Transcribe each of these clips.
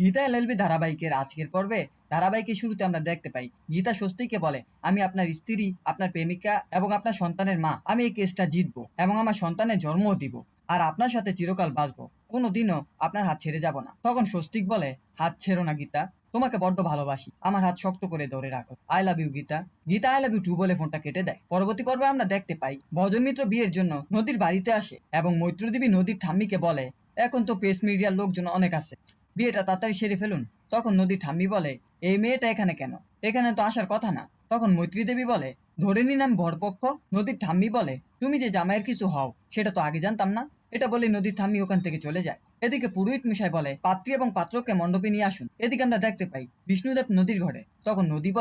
Gita LLB ধারাবাহিকের আজকের পর্বে ধারাবাহিকের শুরুতে আমরা দেখতে পাই গীতা স্বস্তিকে বলে, আমি আপনার স্ত্রী, আপনার প্রেমিকা এবং আপনার সন্তানের মা। আমি এই কেসটা জিতবো এবং আমার সন্তানের জন্মও দিব, আর আপনার সাথে চিরকাল বাঁচবো। কোনোদিনও আপনার হাত ছেড়ে যাব না। তখন স্বস্তিক বলে, হাত ছেড়ো না গীতা, তোমাকে বড্ড ভালোবাসি, আমার হাত শক্ত করে ধরে রাখো। I love you Gita. Gita I love you too বলে ফোনটা কেটে দেয়। পরবর্তী পর্বে আমরা দেখতে পাই ভজন মিত্র বিয়ের জন্য নদীর বাড়িতে আসে এবং মৈত্রদেবী নদীর ঠাম্মিকে বলে, এখন তো প্রেস মিডিয়ার লোকজন অনেক আছে, বিয়েটা তাড়াতাড়ি সেরে ফেলুন। তখন নদীর ঠাম্মি বলে, এই মেয়েটা এখানে কেন? এখানে তো আসার কথা না। তখন মৈত্রী দেবী বলে, ধরে নিলাম বরপক্ষ। নদীর ঠাম্মি বলে, তুমি যে জামাইয়ের কিছু হও সেটা তো আগে জানতাম না। এটা বলে নদীর ঠাম্মি ওখান থেকে চলে যায়। এদিকে পুরোহিত মশাই বলে, পাত্রী এবং পাত্রকে মণ্ডপে নিয়ে আসুন। এদিকে আমরা দেখতে পাই বিষ্ণুদেব নদীর ঘরে। তখন নদী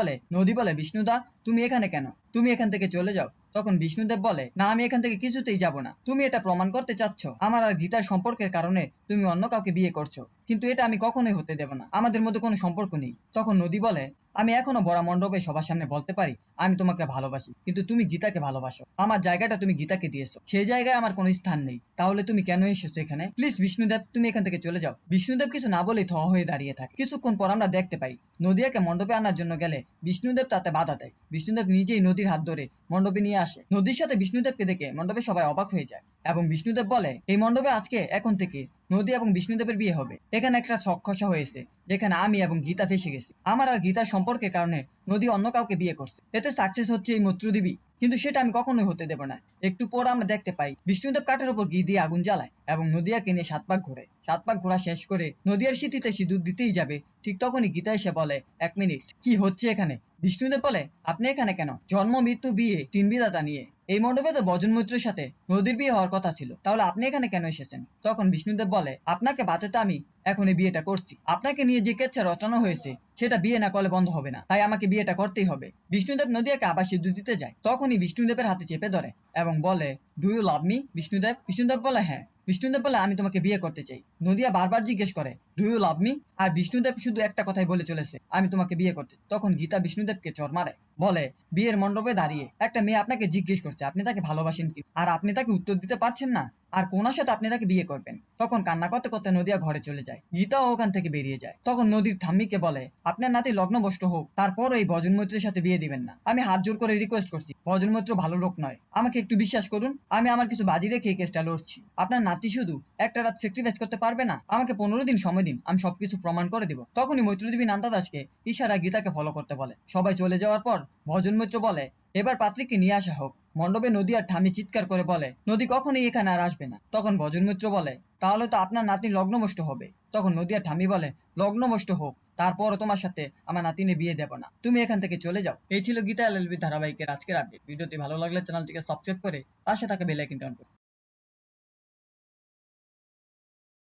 বলে, বিষ্ণুদা তুমি এখানে কেন? তুমি এখান থেকে চলে যাও। তখন বিষ্ণুদেব বলে, না, আমি এখান থেকে কিছুতেই যাব না। তুমি এটা প্রমাণ করতে চাচ্ছ আমার আর গীতার সম্পর্কের কারণে তুমি অন্য কাউকে বিয়ে করছো, কিন্তু এটা আমি কখনোই হতে দেব না। আমাদের মধ্যে কোনো সম্পর্ক নেই। তখন নদী বলে, আমি এখনো বড় মণ্ডপে সবার সামনে বলতে পারি আমি তোমাকে ভালোবাসি, কিন্তু তুমি গীতাকে ভালোবাসো। আমার জায়গাটা তুমি গীতাকে দিয়েছো, সেই জায়গায় আমার কোনো স্থান নেই। তাহলে তুমি কেন এসেছো এখানে? প্লিজ বিষ্ণুদেব, তুমি এখান থেকে চলে যাও। বিষ্ণুদেব কিছু না বলেই থ হয়ে দাঁড়িয়ে থাকে। কিছুক্ষণ পর আমরা দেখতে পাই নদিয়াকে মণ্ডপে আনার জন্য গেলে বিষ্ণুদেব তাতে বাধা দেয়। বিষ্ণুদেব নিজেই নদীর হাত ধরে মণ্ডপে নিয়ে আসে। নদীর সাথে বিষ্ণুদেবকে দেখে মণ্ডপে সবাই অবাক হয়ে যায় এবং বিষ্ণুদেব বলে, এই মণ্ডপে আজকে এখন থেকে নদী এবং বিষ্ণুদেবের বিয়ে হবে। এখানে একটা ছকখসা হয়েছে, যেখানে আমি এবং গীতা ফেসে গেছি। আমার আর গীতার সম্পর্কের কারণে নদী অন্য কাউকে বিয়ে করছে। এতে সাকসেস হচ্ছে এই মৈত্রদেবী, কিন্তু সেটা আমি কখনোই হতে দেব না। একটু পর আমরা দেখতে পাই বিষ্ণুদেব কাঠের উপর ঘি দিয়ে আগুন জ্বালায় এবং নদিয়াকে নিয়ে 7 পাক ঘোরে। 7 পাক ঘোরা শেষ করে নদিয়ার সিঁথিতে সিঁদুর দিতেই যাবে, ঠিক তখনই গীতা এসে বলে, 1 মিনিট, কি হচ্ছে এখানে? বিষ্ণুদেব বলে, আপনি এখানে কেন? জন্ম মৃত্যু বিয়ে 3 বিধাতা নিয়ে এই মণ্ডপে তো বজন মৈত্রের সাথে নদীর বিয়ে হওয়ার কথা ছিল, তাহলে আপনি এখানে কেন এসেছেন? তখন বিষ্ণুদেব বলে, আপনাকে বাঁচাতে আমি এখন এই বিয়েটা করছি। আপনাকে নিয়ে যে কেচ্ছা রটানো হয়েছে সেটা বিয়ে না করলে বন্ধ হবে না, তাই আমাকে বিয়েটা করতেই হবে। বিষ্ণুদেব নদিয়াকে আবার সিঁদুর দিতে যায়। তখনই বিষ্ণুদেবের হাতে চেপে ধরে এবং বলে, do you love me Bishnudeb? Bishnudeb বলে, হ্যাঁ। বিষ্ণুদেব বলে, আমি তোমাকে বিয়ে করতে চাই। নদিয়া বারবার জিজ্ঞেস করে, ডু ইউ লাভ মি? আর বিষ্ণুদেব শুধু একটা কথাই বলে চলেছে, আমি তোমাকে বিয়ে করতে। তখন গীতা বিষ্ণুদেবকে চড় মারে, বলে, বিয়ের মণ্ডপে দাঁড়িয়ে একটা মেয়ে আপনাকে জিজ্ঞেস করছে আপনি তাকে ভালোবাসেন কি, আর আপনি তাকে উত্তর দিতে পারছেন না, আর কোনার সাথে আপনি তাকে বিয়ে করবেন? তখন কান্না করতে করতে নদিয়া ঘরে চলে যায়। গীতাও ওখান থেকে বেরিয়ে যায়। তখন নদীর ঠাম্মিকে বলে, আপনার নাতি লগ্নভ্রষ্ট হোক, তারপর এই বজন মৈত্রের সাথে বিয়ে দিবেন না। আমি হাত জোর করে রিকোয়েস্ট করছি, বজন মৈত্র ভালো লোক নয়, আমাকে একটু বিশ্বাস করুন। আমি আমার কিছু বাজি রেখে এই কেসটা লড়ছি। আপনার নাতি শুধু একটা রাত স্যাক্রিফাইস করতে পারবে না, আমাকে 15 দিন সময় দিন, আমি সবকিছু প্রমাণ করে দেব। তখনই মৈত্রদেবী নান্দা দাসকে ইশারা গীতাকে ফলো করতে বলে। সবাই চলে যাওয়ার পর ভজন মৈত্র বলে, এবার পাত্রীকে নিয়ে আসা হোক। মণ্ডপে নদী আর ঠামি চিৎকার করে বলে, নদী কখনোই এখানে আর আসবে না। তখন ভজন মিত্র বলে, তাহলে তো আপনার নাতনি লগ্নভ্রষ্ট হবে। তখন নদী আর ঠামি বলে, লগ্নভ্রষ্ট হোক, তারপরও তোমার সাথে আমার নাতিনে বিয়ে দেব না, তুমি এখান থেকে চলে যাও। এই ছিল গীতা এলএলবি ধারাবাহিকের আজকের আপডেট। ভিডিওটি ভালো লাগলে চ্যানেলটিকে সাবস্ক্রাইব করে পাশে থাকা বেল আইকনটি অন করুন।